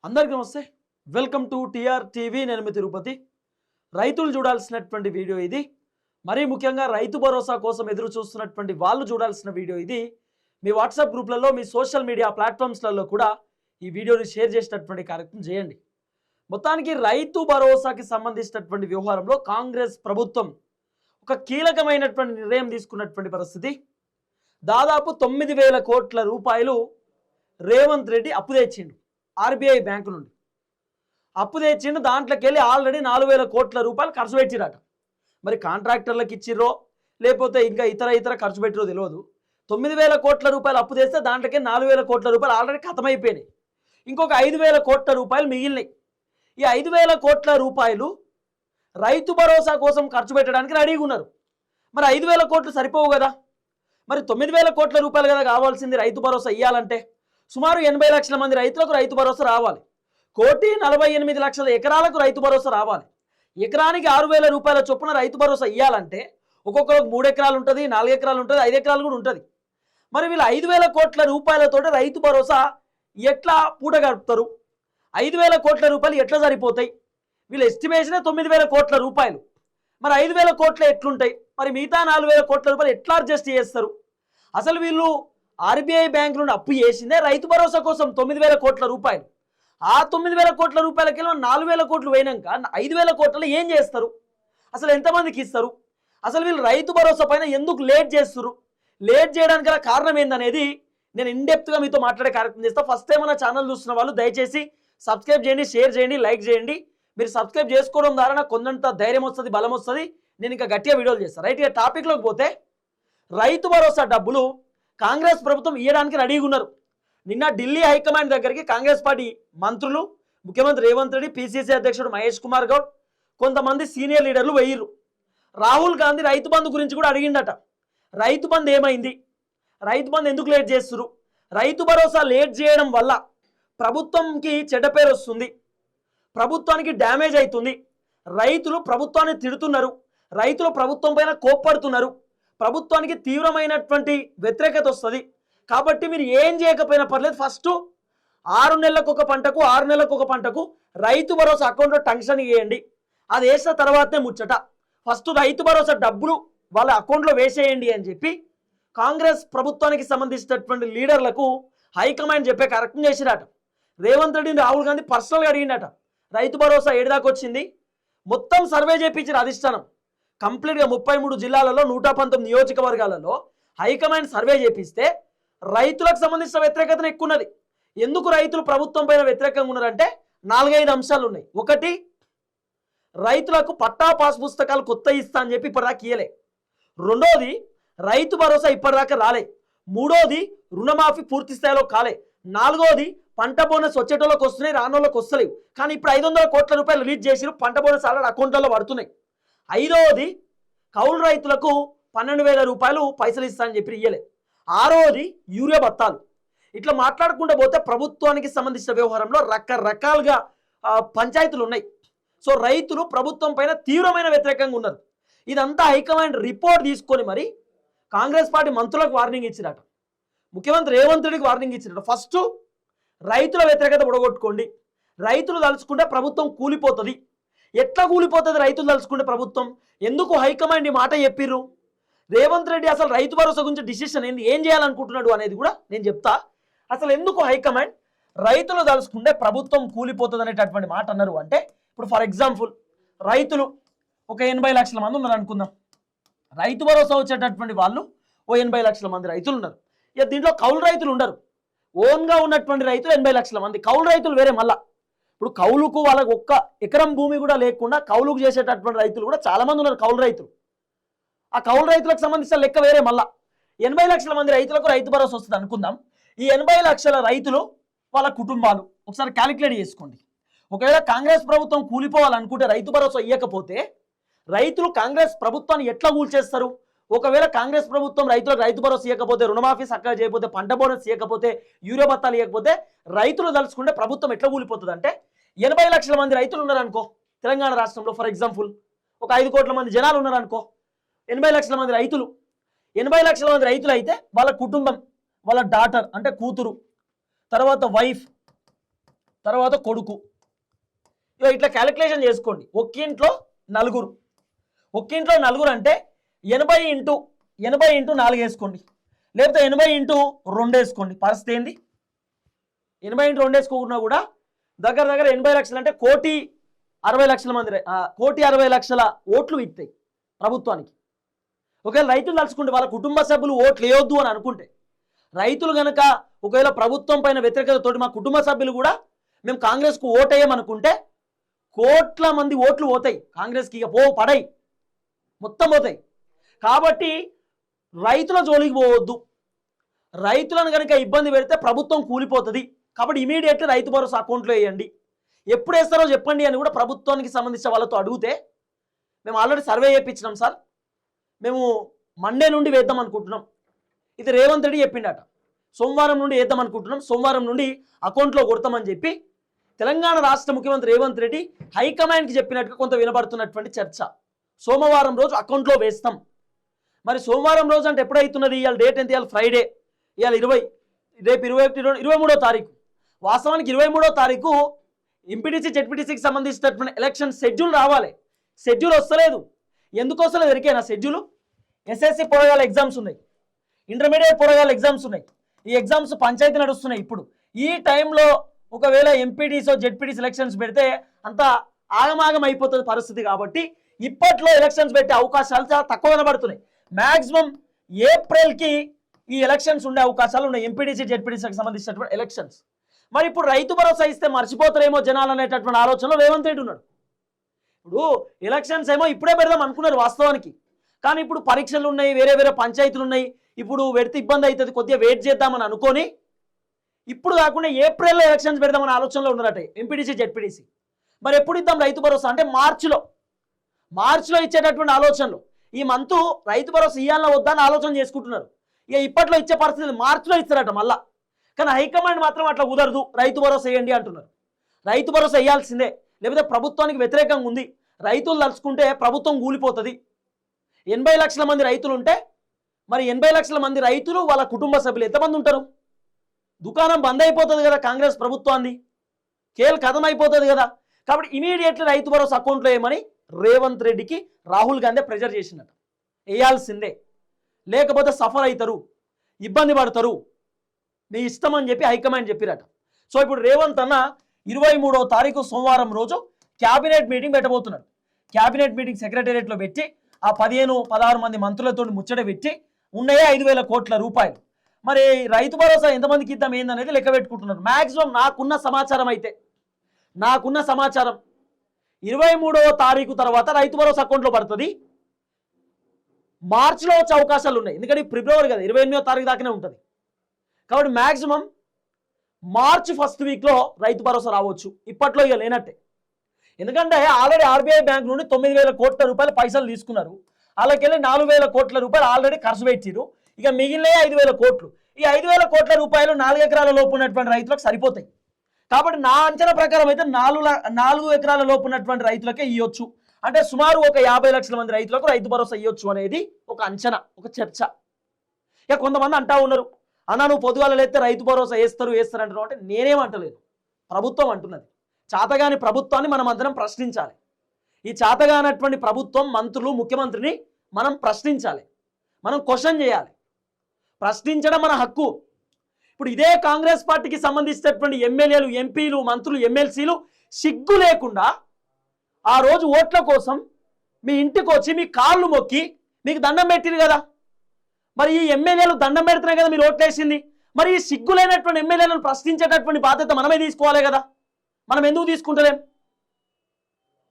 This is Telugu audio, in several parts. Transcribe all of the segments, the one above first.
అందరికీ నమస్తే. Welcome to TR TV. నేను మీ తిరుపతి. రైతులు చూడాల్సినటువంటి వీడియో ఇది. మరీ ముఖ్యంగా రైతు భరోసా కోసం ఎదురు చూస్తున్నటువంటి వాళ్ళు చూడాల్సిన వీడియో ఇది. మీ వాట్సాప్ గ్రూప్లలో, మీ సోషల్ మీడియా ప్లాట్ఫామ్స్లలో కూడా ఈ వీడియోని షేర్ చేసేటటువంటి కార్యక్రమం చేయండి. మొత్తానికి రైతు భరోసాకి సంబంధించినటువంటి వ్యవహారంలో కాంగ్రెస్ ప్రభుత్వం ఒక కీలకమైనటువంటి నిర్ణయం తీసుకున్నటువంటి పరిస్థితి. దాదాపు 9,000 కోట్ల రూపాయలు రేవంత్ రెడ్డి అప్పు తెచ్చిండు. ఆర్బీఐ బ్యాంకు నుండి అప్పు తెచ్చిండు. దాంట్లోకి వెళ్ళి ఆల్రెడీ 4,000 కోట్ల రూపాయలు ఖర్చు పెట్టిరట. మరి కాంట్రాక్టర్లకు ఇచ్చిర్రో లేకపోతే ఇంకా ఇతర ఖర్చు పెట్టిరో తెలియదు. 9,000 కోట్ల రూపాయలు అప్పు తెస్తే దాంట్లోకి 4,000 కోట్ల రూపాయలు ఆల్రెడీ ఖతమైపోయినాయి. ఇంకొక 5,000 కోట్ల రూపాయలు మిగిలినాయి. ఈ 5,000 కోట్ల రూపాయలు రైతు భరోసా కోసం ఖర్చు పెట్టడానికి రెడీగా ఉన్నారు. మరి 5,000 కోట్లు సరిపోవు కదా. మరి 9,000 కోట్ల రూపాయలు కదా కావాల్సింది రైతు భరోసా ఇవ్వాలంటే. సుమారు 80 లక్షల మంది రైతులకు రైతు భరోసా రావాలి. 1,48,00,000 ఎకరాలకు రైతు భరోసా రావాలి. ఎకరానికి 6,000 రూపాయల చొప్పున రైతు భరోసా ఇవ్వాలంటే ఒక్కొక్కరికి 3 ఎకరాలు ఉంటుంది, 4 ఎకరాలు ఉంటుంది, 5 ఎకరాలు కూడా ఉంటుంది. మరి వీళ్ళు 5,000 కోట్ల రూపాయలతో రైతు భరోసా ఎట్లా పూట గడుపుతారు? 5,000 కోట్ల రూపాయలు ఎట్లా సరిపోతాయి? వీళ్ళ ఎస్టిమేషనే 9,000 కోట్ల రూపాయలు. మరి 5,000 కోట్లు ఎట్లుంటాయి? మరి మిగతా 4,000 కోట్ల రూపాయలు ఎట్లా అడ్జస్ట్ చేస్తారు? అసలు వీళ్ళు ఆర్బీఐ బ్యాంక్ నుండి అప్పు చేసిందే రైతు భరోసా కోసం 9,000 కోట్ల రూపాయలు. ఆ 9,000 కోట్ల రూపాయలకి 4,000 కోట్లు పోయినాక 5,000 కోట్లలో ఏం చేస్తారు? అసలు ఎంతమందికి ఇస్తారు? అసలు వీళ్ళు రైతు భరోసా పైన ఎందుకు లేట్ చేస్తారు? లేట్ చేయడానికి గల కారణం ఏందనేది నేను ఇన్డెప్త్గా మీతో మాట్లాడే కార్యక్రమం చేస్తాను. ఫస్ట్ టైం మన ఛానల్ చూస్తున్న వాళ్ళు దయచేసి సబ్స్క్రైబ్ చేయండి, షేర్ చేయండి, లైక్ చేయండి. మీరు సబ్స్క్రైబ్ చేసుకోవడం ద్వారా నాకు కొండంత ధైర్యం వస్తుంది, బలం వస్తుంది. నేను ఇంకా గట్టిగా వీడియోలు చేస్తాను. రైట్, ఇక టాపిక్లోకి పోతే రైతు భరోసా డబ్బులు కాంగ్రెస్ ప్రభుత్వం ఇవ్వడానికి రెడీగా ఉన్నారు. నిన్న ఢిల్లీ హైకమాండ్ దగ్గరికి కాంగ్రెస్ పార్టీ మంత్రులు, ముఖ్యమంత్రి రేవంత్ రెడ్డి, పిసిసి అధ్యక్షుడు మహేష్ కుమార్ గౌడ్, కొంతమంది సీనియర్ లీడర్లు వెయ్యిరు. రాహుల్ గాంధీ రైతు బంధు గురించి కూడా అడిగిండట. రైతు బంధు ఏమైంది? రైతు బంధు ఎందుకు లేట్ చేస్తున్నారు? రైతు భరోసా లేట్ చేయడం వల్ల ప్రభుత్వంకి చెడ్డ పేరు వస్తుంది, ప్రభుత్వానికి డ్యామేజ్ అవుతుంది, రైతులు ప్రభుత్వాన్ని తిడుతున్నారు, రైతులు ప్రభుత్వం పైన కోప్పడుతున్నారు, ప్రభుత్వానికి తీవ్రమైనటువంటి వ్యతిరేకత వస్తుంది. కాబట్టి మీరు ఏం చేయకపోయినా పర్లేదు, ఫస్ట్ 6 నెలలకు ఒక పంటకు 6 నెలలకు ఒక పంటకు రైతు భరోసా అకౌంట్లో టంక్షన్ ఇవ్వండి. అది వేసిన తర్వాతనే ముచ్చట. ఫస్ట్ రైతు భరోసా డబ్బులు వాళ్ళ అకౌంట్లో వేసేయండి అని చెప్పి కాంగ్రెస్ ప్రభుత్వానికి సంబంధించినటువంటి లీడర్లకు హైకమాండ్ చెప్పే కార్యక్రమం చేసిరట. రేవంత్ రెడ్డిని రాహుల్ గాంధీ పర్సనల్గా అడిగిండట. రైతు భరోసా ఏడాదికి వచ్చింది, మొత్తం సర్వే చేయించారు అధిష్టానం. కంప్లీట్గా 33 జిల్లాలలో 119 నియోజకవర్గాలలో హైకమాండ్ సర్వే చేపిస్తే రైతులకు సంబంధించిన వ్యతిరేకతను ఎక్కువ ఉన్నది. ఎందుకు రైతులు ప్రభుత్వం పైన వ్యతిరేకంగా ఉన్నారంటే 4-5 అంశాలు ఉన్నాయి. ఒకటి, రైతులకు పట్టా పాస్ పుస్తకాలు కొత్త ఇస్తా అని చెప్పి ఇప్పటిదాకా ఇయ్యలే. రెండోది, రైతు భరోసా ఇప్పటిదాకా రాలే. మూడోది, రుణమాఫీ పూర్తి స్థాయిలో కాలే. నాలుగోది, పంట బోనస్ వచ్చేటోళ్ళకి వస్తున్నాయి, రానోళ్ళకి వస్తలేవు. కానీ ఇప్పుడు 500 కోట్ల రూపాయలు రిలీజ్ చేసి పంట బోనస్ ఆల్రెడీ అకౌంట్లలో పడుతున్నాయి. ఐదోది, కౌలు రైతులకు 12,000 రూపాయలు పైసలు ఇస్తా అని చెప్పి ఇయ్యలే. ఆరోది, యూరియా బత్తాలు. ఇట్లా మాట్లాడుకుంటూ పోతే ప్రభుత్వానికి సంబంధించిన వ్యవహారంలో రకరకాలుగా పంచాయతీలు ఉన్నాయి. సో రైతులు ప్రభుత్వం పైన తీవ్రమైన వ్యతిరేకంగా ఉన్నారు. ఇదంతా హైకమాండ్ రిపోర్ట్ తీసుకొని మరి కాంగ్రెస్ పార్టీ మంత్రులకు వార్నింగ్ ఇచ్చిరట. ముఖ్యమంత్రి రేవంత్ రెడ్డికి వార్నింగ్ ఇచ్చిరట. ఫస్ట్ రైతుల వ్యతిరేకత పొడగొట్టుకోండి. రైతులు తలుచుకుంటే ప్రభుత్వం కూలిపోతుంది. ఎట్లా కూలిపోతుంది రైతులు తలుచుకుంటే ప్రభుత్వం? ఎందుకు హైకమాండ్ ఈ మాట చెప్పిర్రు? రేవంత్ రెడ్డి అసలు రైతు భరోసా గురించి డిసిషన్ ఏంది, ఏం చేయాలనుకుంటున్నాడు అనేది కూడా నేను చెప్తా. అసలు ఎందుకు హైకమాండ్ రైతులు తలుచుకుంటే ప్రభుత్వం కూలిపోతుంది అనేటటువంటి మాట అన్నారు అంటే, ఇప్పుడు ఫర్ ఎగ్జాంపుల్ రైతులు ఒక 80 లక్షల మంది ఉన్నారు అనుకుందాం. రైతు భరోసా వచ్చేటటువంటి వాళ్ళు ఓ 80 లక్షల మంది రైతులు ఉన్నారు. ఇక దీంట్లో కౌలు రైతులు ఉండరు. ఓన్గా ఉన్నటువంటి రైతులు 80 లక్షల మంది. కౌలు రైతులు వేరే. మళ్ళా ఇప్పుడు కౌలుకు వాళ్ళకు ఒక్క ఎకరం భూమి కూడా లేకుండా కౌలుకు చేసేటటువంటి రైతులు కూడా చాలా మంది ఉన్నారు, కౌలు రైతులు. ఆ కౌలు రైతులకు సంబంధించిన లెక్క వేరే. మళ్ళా 80 లక్షల మంది రైతులకు రైతు భరోసా వస్తుంది అనుకుందాం. ఈ 80 లక్షల రైతులు వాళ్ళ కుటుంబాలు ఒకసారి క్యాలిక్యులేట్ చేసుకోండి. ఒకవేళ కాంగ్రెస్ ప్రభుత్వం కూలిపోవాలనుకుంటే రైతు భరోసా ఇవ్వకపోతే రైతులు కాంగ్రెస్ ప్రభుత్వాన్ని ఎట్లా కూల్చేస్తారు? ఒకవేళ కాంగ్రెస్ ప్రభుత్వం రైతులకు రైతు భరోసా ఇవ్వకపోతే, రుణమాఫీ చక్కగా చేయకపోతే, పంట బోనస్ ఇవ్వకపోతే, యూరియా బత్తాలు ఇవ్వకపోతే రైతులు తలుచుకుంటే ప్రభుత్వం ఎట్లా కూలిపోతుంది అంటే, 80 లక్షల మంది రైతులు ఉన్నారనుకో తెలంగాణ రాష్ట్రంలో. ఫర్ ఎగ్జాంపుల్ ఒక 5 కోట్ల మంది జనాలు ఉన్నారనుకో. 80 లక్షల మంది రైతులు. 80 లక్షల మంది రైతులు అయితే వాళ్ళ కుటుంబం, వాళ్ళ డాటర్ అంటే కూతురు, తర్వాత వైఫ్, తర్వాత కొడుకు. ఇట్లా క్యాలిక్యులేషన్ చేసుకోండి. ఒక్కింట్లో నలుగురు, ఒక్కింట్లో నలుగురు అంటే 80 ఇంటూ 4 వేసుకోండి, లేకపోతే 80 ఇంటూ 2 వేసుకోండి. పరిస్థితి ఏంది? 80 ఇంటూ 2 వేసుకోకున్నా కూడా దగ్గర 80 లక్షలు అంటే 1,60,00,000 మంది, 1,60,00,000 ఓట్లు ఇస్తాయి ప్రభుత్వానికి. ఒకవేళ రైతులు తలుచుకుంటే వాళ్ళ కుటుంబ సభ్యులు ఓట్లు వేయొద్దు అని అనుకుంటే, రైతులు కనుక ఒకవేళ ప్రభుత్వం పైన వ్యతిరేకతతోటి మా కుటుంబ సభ్యులు కూడా మేము కాంగ్రెస్కు ఓటేయమనుకుంటే కోట్ల మంది ఓట్లు పోతాయి కాంగ్రెస్కి. ఇక పడై మొత్తం పోతాయి. కాబట్టి రైతుల జోలికి పోవద్దు. రైతులను కనుక ఇబ్బంది పెడితే ప్రభుత్వం కూలిపోతుంది. కాబట్టి ఇమీడియట్లీ రైతు భరోసా అకౌంట్లో వేయండి. ఎప్పుడు వేస్తారో చెప్పండి అని కూడా ప్రభుత్వానికి సంబంధించిన వాళ్ళతో అడిగితే, మేము ఆల్రెడీ సర్వే చేయించినాం సార్, మేము మండే నుండి వేద్దాం అనుకుంటున్నాం. ఇది రేవంత్ రెడ్డి చెప్పిండట. సోమవారం నుండి వేద్దాం అనుకుంటున్నాం, సోమవారం నుండి అకౌంట్లో కొడతామని చెప్పి తెలంగాణ రాష్ట్ర ముఖ్యమంత్రి రేవంత్ రెడ్డి హైకమాండ్కి చెప్పినట్టుగా కొంత వినబడుతున్నటువంటి చర్చ. సోమవారం రోజు అకౌంట్లో వేస్తాం. మరి సోమవారం రోజు అంటే ఎప్పుడైతున్నది? ఇవాళ డేట్ ఎంత? ఇవాళ ఫ్రైడే, ఇవాళ 20, రేపు 23వ తారీఖు. వాస్తవానికి 23వ తారీఖు ఎంపీటీసీ జెడ్పీటీసీకి సంబంధించినటువంటి ఎలక్షన్ షెడ్యూల్ రావాలి. షెడ్యూల్ వస్తలేదు. ఎందుకు వస్తలేదు ఎరికేనా? షెడ్యూల్ ఎస్ఎస్సి పోరగాల ఎగ్జామ్స్ ఉన్నాయి, ఇంటర్మీడియట్ పోరగాల ఎగ్జామ్స్ ఉన్నాయి. ఈ ఎగ్జామ్స్ పంచాయతీ నడుస్తున్నాయి ఇప్పుడు. ఈ టైంలో ఒకవేళ ఎంపీటీసీ జెడ్పీటీసీ ఎలక్షన్స్ పెడితే అంత ఆగమాగం అయిపోతుంది పరిస్థితి. కాబట్టి ఇప్పట్లో ఎలక్షన్స్ పెట్టే అవకాశాలు చాలా తక్కువ కనబడుతున్నాయి. మ్యాక్సిమం ఏప్రిల్కి ఈ ఎలక్షన్స్ ఉండే అవకాశాలు ఉన్నాయి, ఎంపీటీసీ జెడ్పీటీసీకి సంబంధించినటువంటి ఎలక్షన్స్. మరి ఇప్పుడు రైతు భరోసా ఇస్తే మర్చిపోతారేమో జనాలు అనేటటువంటి ఆలోచనలో రేవంత్ రెడ్డి ఉన్నాడు. ఇప్పుడు ఎలక్షన్స్ ఏమో ఇప్పుడే పెడదాం అనుకున్నారు వాస్తవానికి, కానీ ఇప్పుడు పరీక్షలు ఉన్నాయి, వేరే వేరే పంచాయతీలు ఉన్నాయి, ఇప్పుడు పెడితే ఇబ్బంది అవుతుంది, కొద్దిగా వెయిట్ చేద్దామని అనుకొని ఇప్పుడు కాకుండా ఏప్రిల్లో ఎలక్షన్స్ పెడదామని ఆలోచనలో ఉన్నారట ఎంపీటీసీ జెడ్పీటీసీ. మరి ఎప్పుడు ఇద్దాం రైతు భరోసా అంటే మార్చిలో ఇచ్చేటటువంటి ఆలోచనలు. ఈ మంత్ రైతు భరోసా ఇవ్వాలన్నా వద్దా అని ఆలోచన చేసుకుంటున్నారు. ఇక ఇప్పట్లో ఇచ్చే పరిస్థితి మార్చిలో ఇస్తారట మళ్ళా. కానీ హైకమాండ్ మాత్రం అట్లా కుదరదు, రైతు భరోసా వేయండి అంటున్నారు. రైతు భరోసా వేయాల్సిందే, లేకపోతే ప్రభుత్వానికి వ్యతిరేకంగా ఉంది. రైతులు తలుచుకుంటే ప్రభుత్వం కూలిపోతుంది. 80 లక్షల మంది రైతులు ఉంటే మరి 80 లక్షల మంది రైతులు వాళ్ళ కుటుంబ సభ్యులు ఎంతమంది ఉంటారు? దుకాణం బంద్ అయిపోతుంది కదా కాంగ్రెస్ ప్రభుత్వాన్ని, కథం అయిపోతుంది కదా. కాబట్టి ఇమీడియట్లీ రైతు భరోసా అకౌంట్లో వేయమని రేవంత్ రెడ్డికి రాహుల్ గాంధీ ప్రెజర్ చేసినట్టు. వేయాల్సిందే, లేకపోతే సఫర్ అవుతారు, ఇబ్బంది పడతారు, మీ ఇష్టం అని చెప్పి హైకమాండ్ చెప్పిరట. సో ఇప్పుడు రేవంత్ అన్న 23వ తారీఖు సోమవారం రోజు క్యాబినెట్ మీటింగ్ పెట్టబోతున్నాడు. క్యాబినెట్ మీటింగ్ సెక్రటేరియట్లో పెట్టి ఆ 15-16 మంది మంత్రులతో ముచ్చట పెట్టి ఉన్నాయే 5,000 కోట్ల రూపాయలు. మరి రైతు భరోసా ఎంతమందికి ఇద్దాం ఏందనేది లెక్క పెట్టుకుంటున్నారు. మ్యాక్సిమం నాకున్న సమాచారం 23వ తారీఖు తర్వాత రైతు భరోసా అకౌంట్లో పడుతుంది. మార్చిలో వచ్చే అవకాశాలు ఉన్నాయి, ఎందుకంటే ఫిబ్రవరి కదా, 28వ తారీఖు దాకానే ఉంటుంది. కాబట్టి మ్యాక్సిమం మార్చి ఫస్ట్ వీక్లో రైతు భరోసా రావచ్చు. ఇప్పట్లో ఇక లేనట్టే, ఎందుకంటే ఆల్రెడీ ఆర్బీఐ బ్యాంక్ నుండి 9,000 కోట్ల రూపాయలు పైసలు తీసుకున్నారు. అలాకెళ్ళి 4,000 కోట్ల రూపాయలు ఆల్రెడీ ఖర్చు పెట్టిరు. ఇక మిగిలిన 5,000 కోట్లు, ఈ 5,000 కోట్ల రూపాయలు 4 ఎకరాల లోపు ఉన్నటువంటి రైతులకు సరిపోతాయి. కాబట్టి నా అంచనా ప్రకారం అయితే 4 ఎకరాల లోపు ఉన్నటువంటి రైతులకే ఇవ్వచ్చు. అంటే సుమారు ఒక 50 లక్షల మంది రైతులకు రైతు భరోసా ఇవ్వచ్చు అనేది ఒక అంచనా, ఒక చర్చ. ఇక కొంతమంది అంటా ఉన్నారు, అన్న నువ్వు పొద్దుగాల లేస్తే రైతు భరోసా వేస్తారంటున్నావు అంటే నేనేమంటలేదు, ప్రభుత్వం అంటున్నది. చాతగాని ప్రభుత్వాన్ని మనం అందరం ప్రశ్నించాలి. ఈ చాతగానటువంటి ప్రభుత్వం, మంత్రులు, ముఖ్యమంత్రిని మనం ప్రశ్నించాలి, మనం క్వశ్చన్ చేయాలి. ప్రశ్నించడం మన హక్కు. ఇప్పుడు ఇదే కాంగ్రెస్ పార్టీకి సంబంధించినటువంటి ఎమ్మెల్యేలు, ఎంపీలు, మంత్రులు, ఎమ్మెల్సీలు సిగ్గు లేకుండా ఆ రోజు ఓట్ల కోసం మీ ఇంటికి వచ్చి మీ కాళ్ళు మొక్కి మీకు దండం పెట్టిరు కదా. మరి ఈ ఎమ్మెల్యేలు దండం పెడుతున్నాయి కదా మీరు ఓట్లేసింది. మరి ఈ సిగ్గు లేనటువంటి ఎమ్మెల్యేలను ప్రశ్నించేటటువంటి బాధ్యత మనమే తీసుకోవాలి కదా. మనం ఎందుకు తీసుకుంటలేం?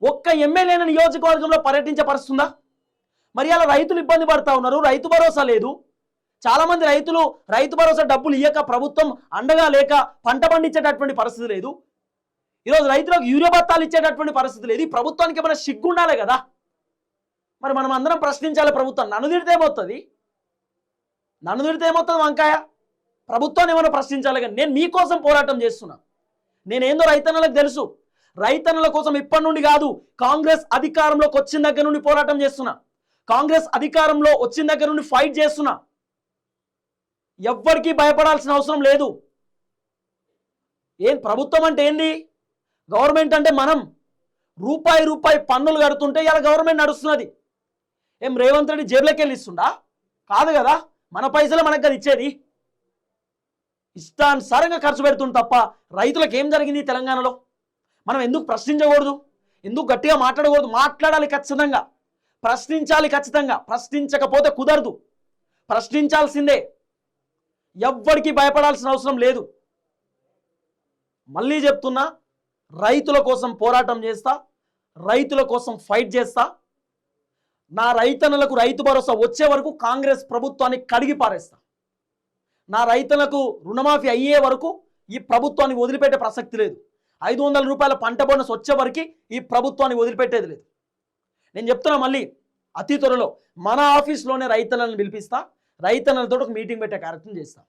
ఒక్క ఎమ్మెల్యేని నియోజకవర్గంలో పర్యటించపరుస్తుందా? మరి అలా రైతులు ఇబ్బంది పడతా ఉన్నారు, రైతు భరోసా లేదు. చాలా మంది రైతులు రైతు భరోసా డబ్బులు ఇయ్యక, ప్రభుత్వం అండగా లేక పంట పండించేటటువంటి పరిస్థితి లేదు. ఈరోజు రైతులకు యూరియా బత్తాలు ఇచ్చేటటువంటి పరిస్థితి లేదు. ఈ ప్రభుత్వానికి ఏమైనా సిగ్గు ఉండాలి కదా. మరి మనం అందరం ప్రశ్నించాలి ప్రభుత్వం. నన్ను తిడితే ఏమవుతుంది వంకాయ? ప్రభుత్వాన్ని ఏమైనా ప్రశ్నించాలి కానీ నేను మీకోసం పోరాటం చేస్తున్నా. నేనేందో రైతన్నలకు తెలుసు. రైతన్నల కోసం ఇప్పటి నుండి కాదు, కాంగ్రెస్ అధికారంలోకి వచ్చిన దగ్గర నుండి పోరాటం చేస్తున్నా. కాంగ్రెస్ అధికారంలో వచ్చిన దగ్గర నుండి ఫైట్ చేస్తున్నా. ఎవ్వరికీ భయపడాల్సిన అవసరం లేదు. ఏం ప్రభుత్వం అంటే ఏంది? గవర్నమెంట్ అంటే మనం రూపాయి పన్నులు కడుతుంటే ఇలా గవర్నమెంట్ నడుస్తున్నది. ఏం రేవంత్ రెడ్డి జేబులోకి వెళ్ళి ఇస్తుండా? కాదు కదా, మన పైసలు మనకు కదా ఇచ్చేది. ఇష్టానుసారంగా ఖర్చు పెడుతుంది తప్ప రైతులకు ఏం జరిగింది తెలంగాణలో? మనం ఎందుకు ప్రశ్నించకూడదు? ఎందుకు గట్టిగా మాట్లాడకూడదు? మాట్లాడాలి ఖచ్చితంగా, ప్రశ్నించాలి ఖచ్చితంగా. ప్రశ్నించకపోతే కుదరదు, ప్రశ్నించాల్సిందే. ఎవ్వడికి భయపడాల్సిన అవసరం లేదు. మళ్ళీ చెప్తున్నా, రైతుల కోసం పోరాటం చేస్తా, రైతుల కోసం ఫైట్ చేస్తా. నా రైతన్నలకు రైతు భరోసా వచ్చే వరకు కాంగ్రెస్ ప్రభుత్వాన్ని కడిగి పారేస్తా. నా రైతులకు రుణమాఫీ అయ్యే వరకు ఈ ప్రభుత్వాన్ని వదిలిపెట్టే ప్రసక్తి లేదు. 500 రూపాయల పంట బోనస్ వచ్చే వరకు ఈ ప్రభుత్వాన్ని వదిలిపెట్టేది లేదు. నేను చెప్తున్నా మళ్ళీ, అతి త్వరలో మన ఆఫీస్లోనే రైతన్నలను పిలిపిస్తా, రైతన్నలతో ఒక మీటింగ్ పెట్టే కార్యక్రమం చేస్తా.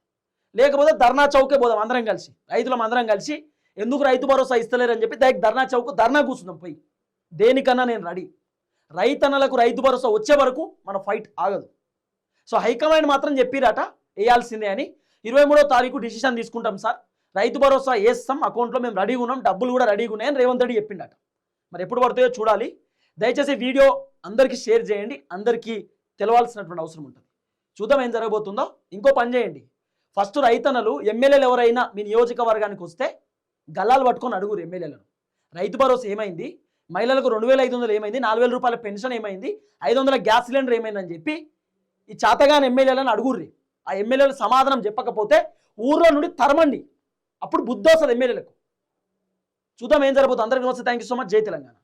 లేకపోతే ధర్నా చౌకే పోదాం అందరం కలిసి, రైతులం అందరం కలిసి. ఎందుకు రైతు భరోసా ఇస్తలేరని చెప్పి దానికి ధర్నా చౌక్ ధర్నా కూర్చుందాం పోయి. దేనికన్నా నేను రెడీ. రైతన్నలకు రైతు భరోసా వచ్చే వరకు మన ఫైట్ ఆగదు. సో హైకమాండ్ మాత్రం చెప్పిరట వేయాల్సిందే అని. 23వ తారీఖు డిసిషన్ తీసుకుంటాం సార్, రైతు భరోసా వేస్తాం, అకౌంట్లో మేము రెడీగా ఉన్నాం, డబ్బులు కూడా రెడీగా ఉన్నాయని రేవంత్ రెడ్డి చెప్పిండట. మరి ఎప్పుడు పడుతుందో చూడాలి. దయచేసి వీడియో అందరికీ షేర్ చేయండి, అందరికీ తెలవాల్సినటువంటి అవసరం ఉంటుంది. చూద్దాం ఏం జరగబోతుందో. ఇంకో పని చేయండి, ఫస్ట్ రైతన్నలు ఎమ్మెల్యేలు ఎవరైనా మీ నియోజకవర్గానికి వస్తే గల్లాలు పట్టుకొని అడుగురు ఎమ్మెల్యేలను. రైతు భరోసా ఏమైంది, మహిళలకు 2500 ఏమైంది, 4000 రూపాయల పెన్షన్ ఏమైంది, 500 గ్యాస్ సిలిండర్ ఏమైందని చెప్పి ఈ చాతగాని ఎమ్మెల్యేలను అడుగుర్రి. ఆ ఎమ్మెల్యేలు సమాధానం చెప్పకపోతే ఊర్లో నుండి తరమండి, అప్పుడు బుద్ధి వస్తుంది ఎమ్మెల్యేలకు. చూద్దాం ఏం జరగబోతుంది. అందరికీ నమస్తే, థ్యాంక్ యూ సో మచ్. జై తెలంగాణ.